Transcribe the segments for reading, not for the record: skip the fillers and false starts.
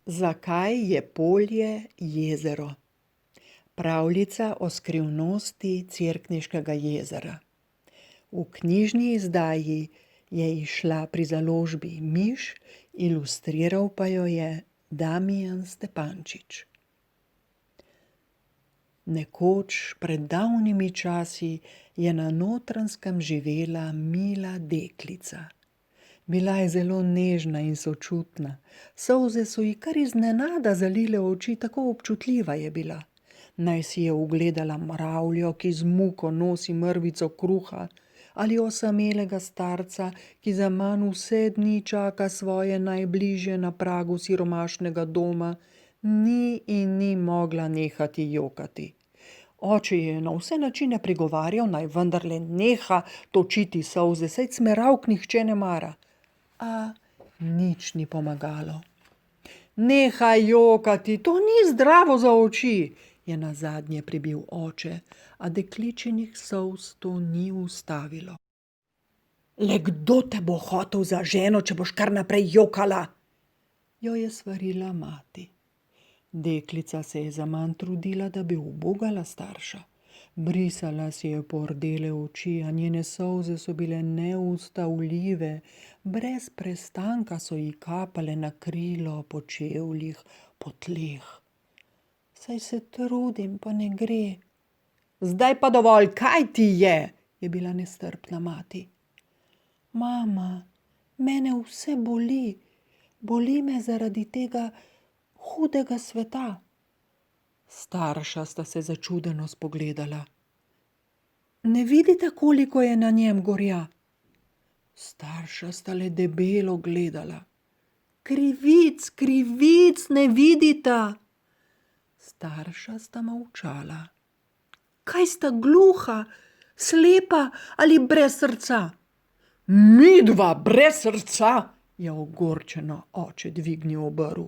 Zakaj je polje jezero? Pravljica o skrivnosti Cerkniškega jezera. V knjižni izdaji je izšla pri založbi Miš, ilustriral pa jo je Damijan Stepančič. Nekoč, pred davnimi časi, je na Notranjskem živela mila deklica. Bila je zelo nežna in sočutna, solze so ji kar iznenada zalile oči, tako občutljiva je bila. Naj si je ugledala mravljo, ki z muko nosi mrvico kruha, ali osamelega starca, ki zaman vse dni čaka svoje najbližje na pragu siromašnega doma, ni in ni mogla nehati jokati. Oče je na vse načine prigovarjal, naj vendarle neha točiti solze, saj cmeravk nihče ne mara. A nič ni pomagalo. Nehaj jokati, to ni zdravo za oči, je nazadnje pribil oče, a dekličinih solz to ni ustavilo. Le kdo te bo hotel za ženo, če boš kar naprej jokala? Jo je svarila mati. Deklica se je zaman trudila, da bi ubogala starša. Brisala si je pordele oči, a njene solze so bile neustavljive. Brez prestanka so ji kapale na krilo, po čevljih, po tleh. Saj se trudim, pa ne gre. Zdaj pa dovolj, kaj ti je bila nestrpna mati. Mama, mene vse boli. Boli me zaradi tega hudega sveta. Starša sta se začudeno spogledala. Ne vidite, koliko je na njem gorja? Starša sta le debelo gledala. Krivic, krivic ne vidita. Starša sta molčala. Kaj sta gluha, slepa ali brez srca? Midva brez srca, je ogorčeno oče dvignil obrv.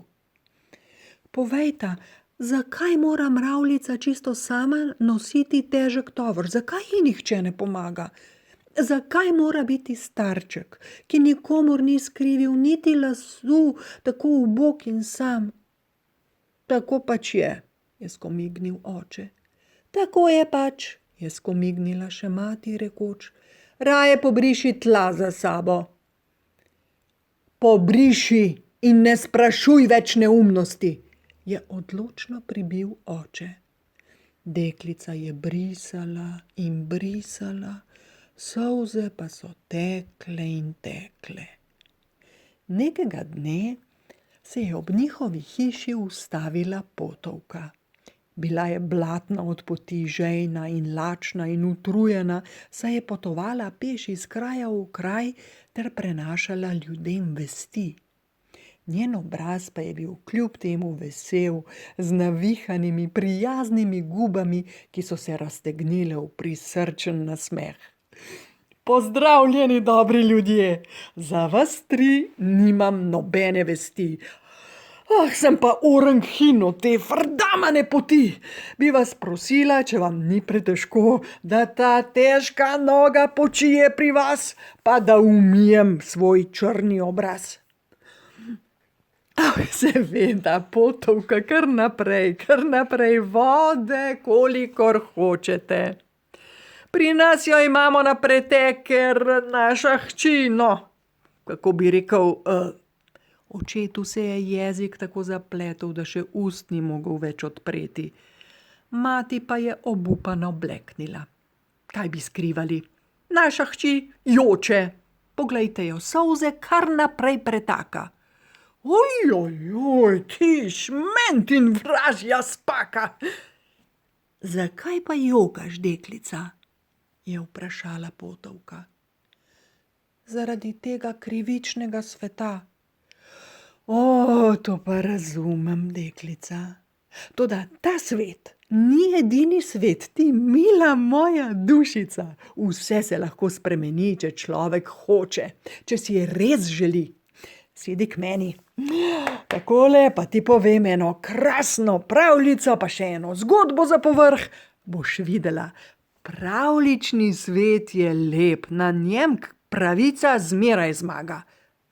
Povejta, zakaj mora mravljica čisto sama nositi težek tovor? Zakaj ji nihče ne pomaga? Zakaj mora biti starček, ki nikomur ni skrivil niti lasu, tako ubog in sam? Tako pač je skomignil oče. Tako je pač, je skomignila še mati, rekoč, raje pobriši tla za sabo. Pobriši in ne sprašuj več neumnosti, je odločno pribil oče. Deklica je brisala in brisala, solze pa so tekle in tekle. Nekega dne se je ob njihovi hiši ustavila potovka. Bila je blatna od poti, žejna in lačna in utrujena, saj je potovala peš iz kraja v kraj ter prenašala ljudem vesti. Njen obraz pa je bil kljub temu vesel, z navihanimi, prijaznimi gubami, ki so se raztegnile v prisrčen nasmeh. Pozdravljeni, dobri ljudje, za vas tri nimam nobene vesti. Sem pa oranhin od te frdamane poti. Bi vas prosila, če vam ni pretežko, da ta težka noga počije pri vas, pa da umijem svoj črni obraz. Seveda, potovka, kar naprej, vode, kolikor hočete. Pri nas jo imamo na pretek, ker naša hči, kako bi rekel, očetu se je jezik tako zapletel, da še ust ni mogel več odpreti. Mati pa je obupano bleknila. Kaj bi skrivali? Naša hči joče. Poglejte jo, solze kar naprej pretaka. Ojojoj, ti šment in vražja spaka. Zakaj pa jokaš, deklica? Je vprašala potovka. Zaradi tega krivičnega sveta. To pa razumem, deklica. Toda ta svet ni edini svet, ti mila moja dušica. Vse se lahko spremeni, če človek hoče, če si je res želi. Sedi k meni. Takole pa ti povem eno krasno pravljico, pa še eno zgodbo za povrh. Boš videla, pravljični svet je lep, na njem pravica zmeraj zmaga.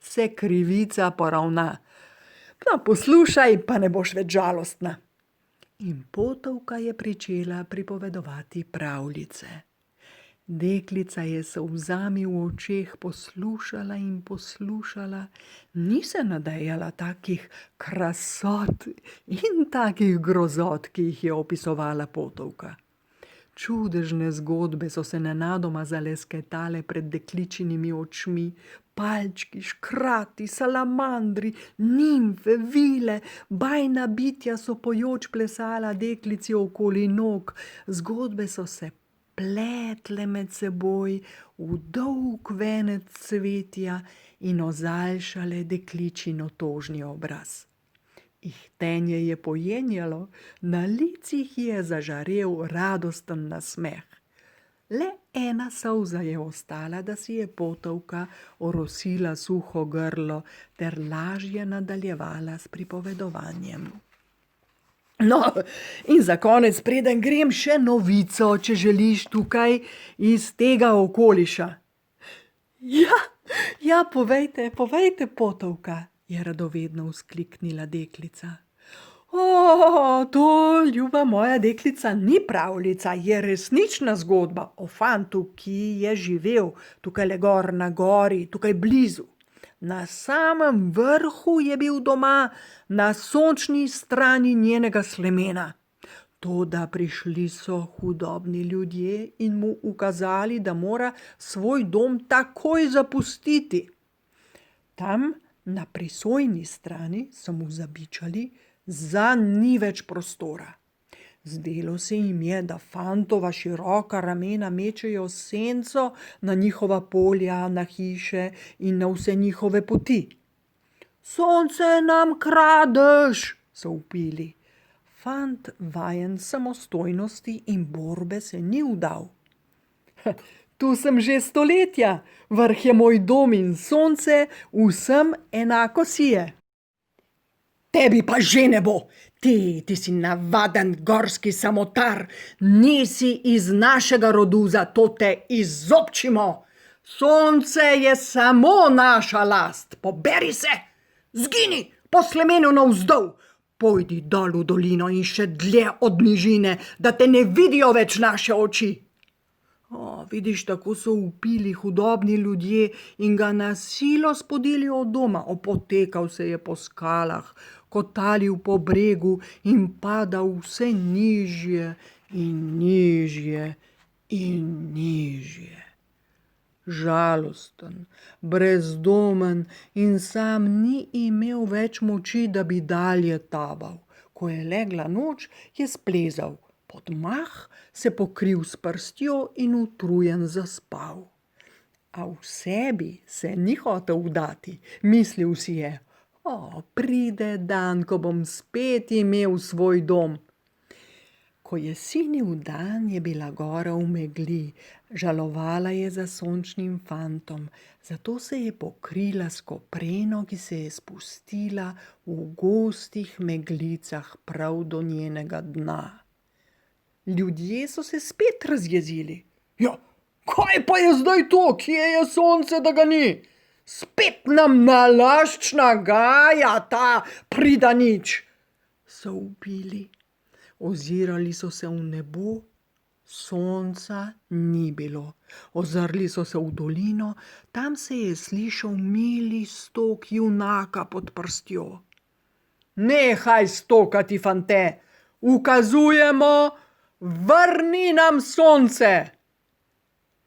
Se krivica poravna. No, poslušaj, pa ne boš več žalostna. In Potovka je pričela pripovedovati pravljice. Deklica je s solzami v očeh poslušala in poslušala, ni se nadejala takih krasot in takih grozot, ki jih je opisovala Potovka. Čudežne zgodbe so se nenadoma zalesketale pred dekličinimi očmi, palčki, škrati, salamandri, nimfe, vile, bajna bitja so pojoč plesala deklici okoli nog, zgodbe so se pletle med seboj v dolg venec cvetja in ozaljšale dekličin otožni obraz. Ihtenje je pojenjalo, na licih je zažarel radosten nasmeh. Le ena solza je ostala, da si je Potovka orosila suho grlo ter lažje nadaljevala s pripovedovanjem. No, in za konec, preden grem, še novico, če želiš, tukaj iz tega okoliša. Ja, povejte, Potovka, je radovedno vzkliknila deklica. To, ljuba moja deklica, ni pravljica, je resnična zgodba o fantu, ki je živel tukaj gor na gori, tukaj blizu. Na samem vrhu je bil doma, na sončni strani njenega slemena. Toda prišli so hudobni ljudje in mu ukazali, da mora svoj dom takoj zapustiti. Tam na prisojni strani so mu zabičali, zanj ni več prostora. Zdelo se jim je, da fantova široka ramena mečejo senco na njihova polja, na hiše in na vse njihove poti. Sonce nam kradeš, so vpili. Fant, vajen samostojnosti in borbe, se ni vdal. Tu sem že stoletja, vrh je moj dom in sonce vsem enako sije. Tebi pa že ne bo, ti si navaden gorski samotar, nisi iz našega rodu, zato te izobčimo. Sonce je samo naša last, poberi se, zgini po slemenu navzdol, pojdi dol v dolino in še dlje od nižine, da te ne vidijo več naše oči. Vidiš, tako so vpili hudobni ljudje in ga na silo spodili od doma. Opotekal se je po skalah, kotalil po bregu in padal vse nižje in nižje in nižje. Žalosten, brezdomen in sam ni imel več moči, da bi dalje taval. Ko je legla noč, je splezal pod mah, se pokril s prstjo in utrujen zaspal. A v sebi se ni hotel vdati, mislil si je, pride dan, ko bom spet imel svoj dom. Ko je sinil dan, je bila gora v megli, žalovala je za sončnim fantom, zato se je pokrila s kopreno, ki se je spustila v gostih meglicah prav do njenega dna. Ljudje so se spet razjezili. Ja, kaj pa je zdaj to, kje je sonce, da ga ni? Spet nam nalašč nagaja ta pridanič, so vpili. Ozirali so se v nebo, sonca ni bilo. Ozrli so se v dolino, tam se je slišal mili stok junaka pod prstjo. Nehaj stokati, fante, ukazujemo, vrni nam sonce.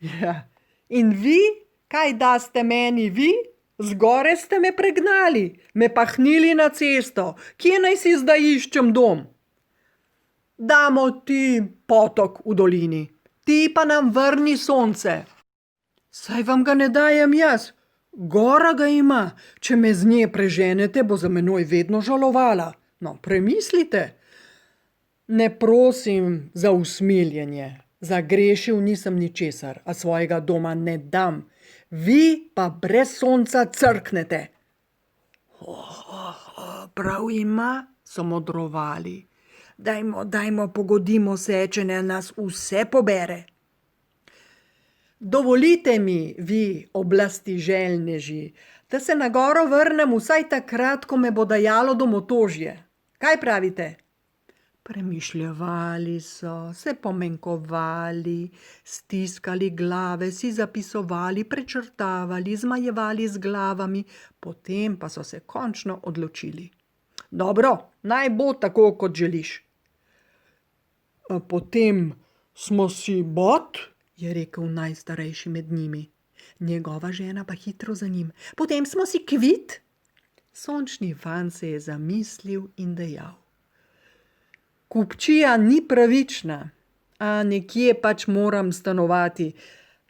Ja, in vi, kaj daste meni vi? Zgore ste me pregnali, me pahnili na cesto, kje naj si zdaj iščem dom? Damo ti potok v dolini, ti pa nam vrni sonce. Saj vam ga ne dajem jaz, gora ga ima, če me z nje preženete, bo za menoj vedno žalovala. No, premislite. Ne prosim za usmiljenje, zagrešil nisem ničesar, a svojega doma ne dam. Vi pa brez sonca crknete. Prav ima, so modrovali. Dajmo, pogodimo se, če ne nas vse pobere. Dovolite mi, vi oblasti željneži, da se na goro vrnem vsaj takrat, ko me bo dajalo domotožje. Kaj pravite? Premišljevali so, se pomenkovali, stiskali glave, si zapisovali, prečrtavali, zmajevali z glavami, potem pa so se končno odločili. Dobro, naj bo tako, kot želiš. Potem smo si bot, je rekel najstarejši med njimi. Njegova žena pa hitro za njim. Potem smo si kvit. Sončni fant se je zamislil in dejal. Kupčija ni pravična, a nekje pač moram stanovati.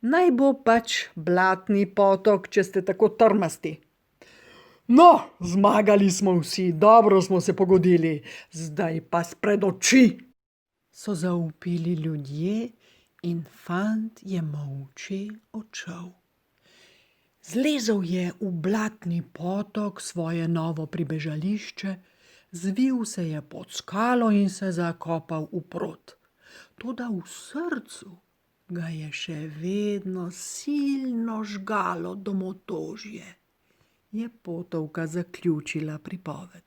Naj bo pač Blatni potok, če ste tako trmasti. No, zmagali smo vsi, dobro smo se pogodili, zdaj pa spred oči. So zavpili ljudje in fant je molče odšel. Zlezel je v Blatni potok, svoje novo pribežališče, zvil se je pod skalo in se zakopal v prod. Toda v srcu ga je še vedno silno žgalo domotožje, je Potovka zaključila pripoved.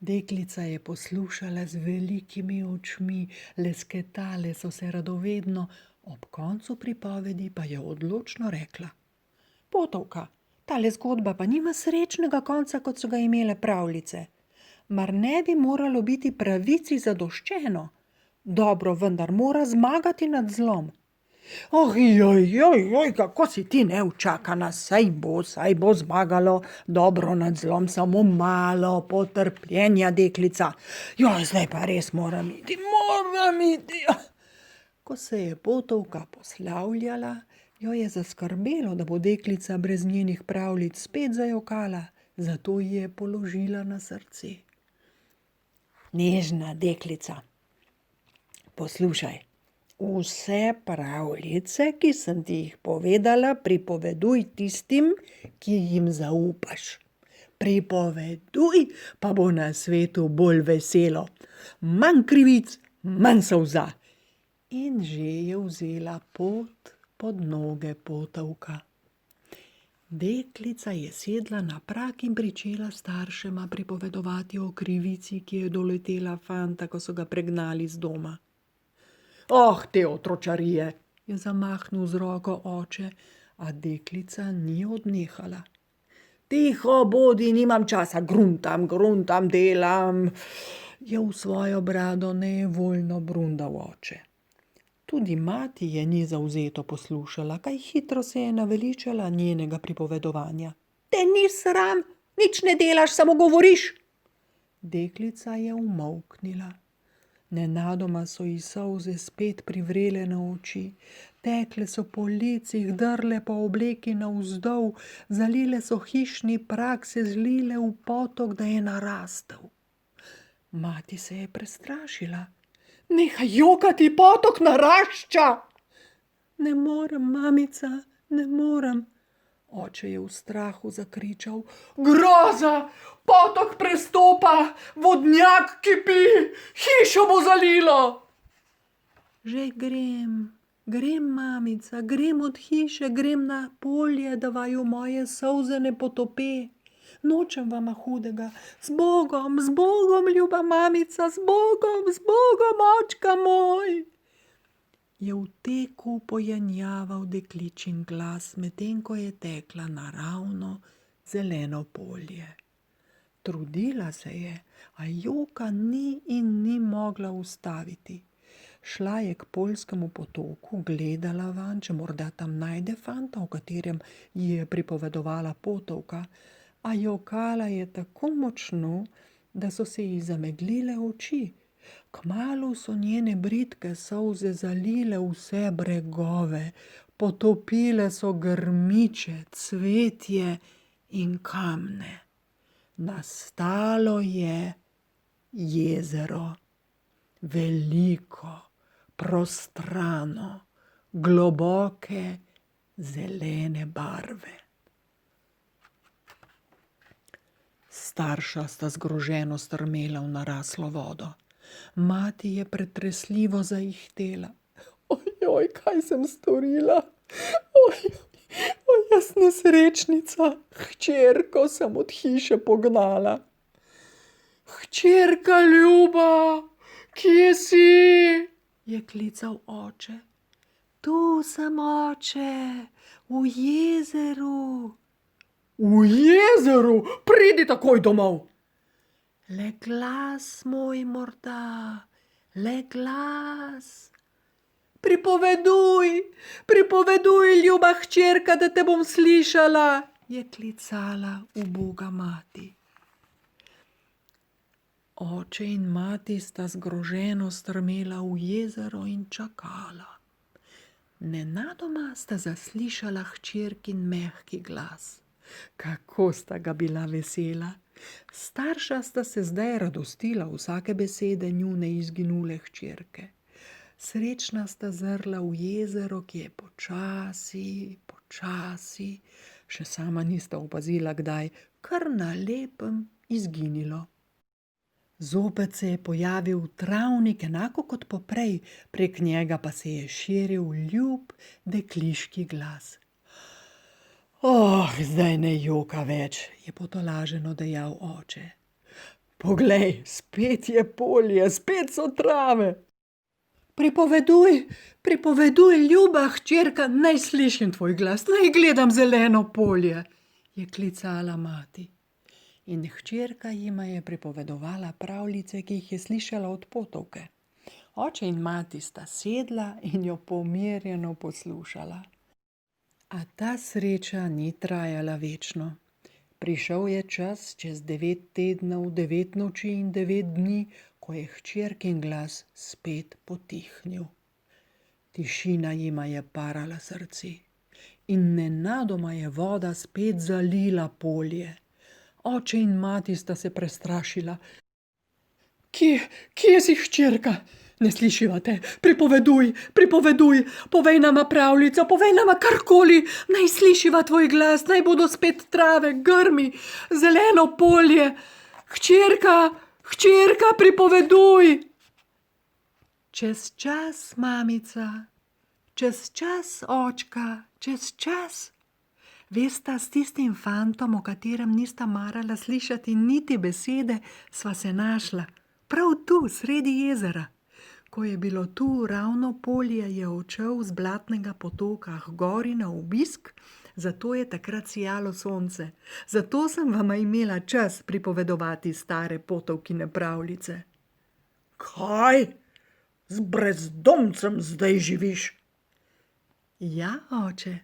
Deklica je poslušala z velikimi očmi, lesketale so se radovedno, ob koncu pripovedi pa je odločno rekla. Potovka, tale zgodba pa nima srečnega konca, kot so ga imele pravljice. Mar ne bi moralo biti pravici zadoščeno? Dobro, vendar mora zmagati nad zlom. Kako si ti neučakana, saj bo zmagalo dobro nad zlom, samo malo potrpljenja, deklica. Zdaj pa res moram iti. Ko se je Potovka poslavljala, jo je zaskrbelo, da bo deklica brez njenih pravljic spet zajokala, zato ji je položila na srce. Nežna deklica, poslušaj, vse pravljice, ki sem ti jih povedala, pripoveduj tistim, ki jim zaupaš. Pripoveduj, pa bo na svetu bolj veselo. Manj krivic, manj solza. In že je vzela pot pod noge Potovka. Deklica je sedla na prak in pričela staršema pripovedovati o krivici, ki je doletela fanta, ko so ga pregnali z doma. Te otročarije, je zamahnil z roko oče, a deklica ni odnehala. Tiho bodi, nimam časa, gruntam, delam, je v svojo brado nevoljno brundal oče. Tudi mati je ni zavzeto poslušala, kaj hitro se je naveličala njenega pripovedovanja. Te ni sram, nič ne delaš, samo govoriš. Deklica je umolknila. Nenadoma so ji solze spet privrele na oči, tekle so po licih, drle po obleki navzdol, zalile so hišni prag, se zlile v potok, da je narastel. Mati se je prestrašila. Nehaj jokati, potok narašča. Ne morem, mamica, ne morem. Oče je v strahu zakričal. Groza, potok prestopa, vodnjak kipi, hišo bo zalilo. Že grem, mamica, grem od hiše, grem na polje, da vaju moje solze ne potope. Nočem vama hudega, z Bogom, ljuba mamica, z Bogom, očka moj. Je v teku pojenjaval dekličin glas, medtem ko je tekla naravno zeleno polje. Trudila se je, a joka ni mogla ustaviti. Šla je k Poljskemu potoku, gledala vanj, če morda tam najde fanta, o katerem ji je pripovedovala Potovka, a jokala je tako močno, da so se ji zameglile oči. Kmalu so njene bridke solze zalile vse bregove, potopile so grmiče, cvetje in kamne. Nastalo je jezero, veliko, prostrano, globoke, zelene barve. Starša sta zgroženo strmela v naraslo vodo. Mati je pretresljivo zaihtela. Kaj sem storila? O, jaz nesrečnica, hčerko sem od hiše pognala. Hčerka ljuba, kje si? Je klical oče. Tu sem, oče, v jezeru. V jezeru? Pridi takoj domov. Le glas moj morda, le glas. Pripoveduj, pripoveduj, ljuba hčerka, da te bom slišala, je klicala uboga mati. Oče in mati sta zgroženo strmela v jezero in čakala. Nenadoma sta zaslišala hčerkin mehki glas. Kako sta ga bila vesela. Starša sta se zdaj radostila vsake besede njune izginule hčerke. Srečna sta zrla v jezero, ki je počasi, počasi, še sama nista opazila kdaj, kar na lepem izginilo. Zopet se je pojavil travnik enako kot poprej, prek njega pa se je širil ljub dekliški glas. Zdaj ne joka več, je potolaženo dejal oče. Poglej, spet je polje, spet so trave. Pripoveduj, pripoveduj, ljuba hčerka, naj slišim tvoj glas, naj gledam zeleno polje, je klicala mati. In hčerka jima je pripovedovala pravljice, ki jih je slišala od potovke. Oče in mati sta sedla in jo pomirjeno poslušala. A ta sreča ni trajala večno. Prišel je čas čez 9 tednov, 9 noči in 9 dni, ko je hčerkin glas spet potihnil. Tišina jima je parala srce in nenadoma je voda spet zalila polje. Oče in mati sta se prestrašila. Kje si, hčerka? Ne slišiva te, pripoveduj, pripoveduj, povej nama pravljico, povej nama karkoli, naj slišiva tvoj glas, naj bodo spet trave, grmi, zeleno polje. Hčerka, hčerka, pripoveduj. Čez čas, mamica, čez čas, očka, čez čas. Vesta, s tistim fantom, o katerem nista marala slišati niti besede, sva se našla, prav tu, sredi jezera. Ko je bilo tu ravno polje, je odšel z blatnega potoka h gori na obisk, zato je takrat sijalo sonce. Zato sem vama imela čas pripovedovati stare potovkine pravljice. Kaj? Z brezdomcem zdaj živiš? Ja, oče.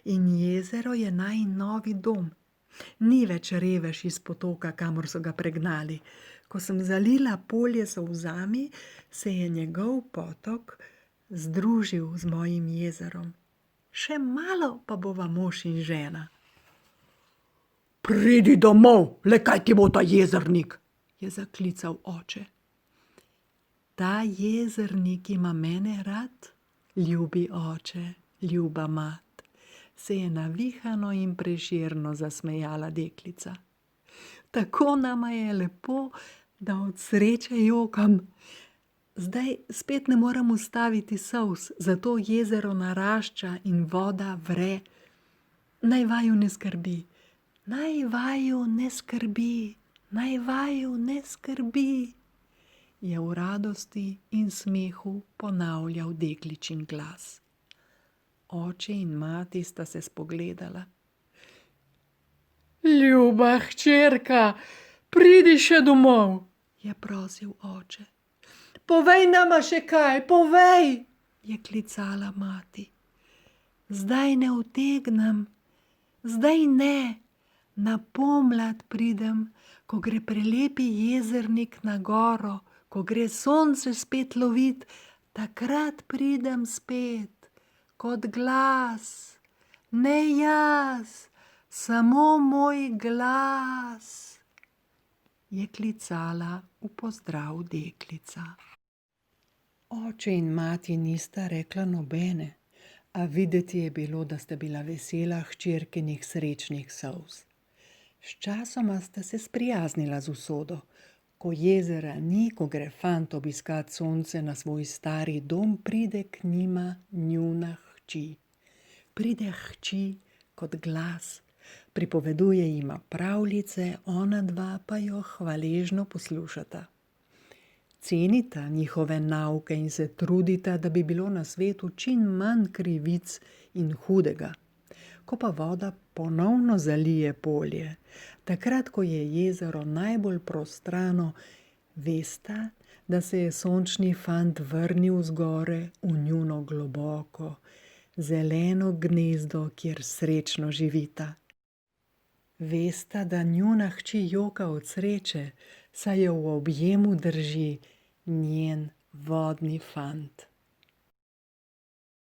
In jezero je najin novi dom. Ni več revež iz potoka, kamor so ga pregnali. Ko sem zalila polje s solzami, se je njegov potok združil z mojim jezerom. Še malo pa bova mož in žena. Pridi domov, le kaj ti bo ta jezernik, je zaklical oče. Ta jezernik ima mene rad, ljubi oče, ljuba mat, se je navihano in prešerno zasmejala deklica. Tako nama je lepo, da od sreče jokam. Zdaj spet ne morem ustaviti solz, zato jezero narašča in voda vre. Naj vaju ne skrbi, naj vaju ne skrbi, naj vaju ne skrbi, je v radosti in smehu ponavljal dekličin glas. Oče in mati sta se spogledala. Ljuba hčerka, pridi še domov, je prosil oče. Povej nama še kaj, povej, je klicala mati. Zdaj ne utegnem, zdaj ne, na pomlad pridem, ko gre prelepi jezernik na goro, ko gre sonce spet lovit, takrat pridem spet, kot glas, ne jaz, samo moj glas, je klicala v pozdrav deklica. Oče in mati nista rekla nobene, a videti je bilo, da sta bila vesela hčerkinih srečnih solz. Sčasoma sta se sprijaznila z usodo. Ko jezera ni, ko gre fant obiskat sonce na svoj stari dom, pride k njima njuna hči. pride hči kot glas, pripoveduje jima pravljice, ona dva pa jo hvaležno poslušata. Cenita njihove nauke in se trudita, da bi bilo na svetu čim manj krivic in hudega. Ko pa voda ponovno zalije polje, takrat, ko je jezero najbolj prostrano, vesta, da se je sončni fant vrnil z gore v njuno globoko, zeleno gnezdo, kjer srečno živita. Vesta, da njuna hči joka od sreče, saj jo v objemu drži njen vodni fant.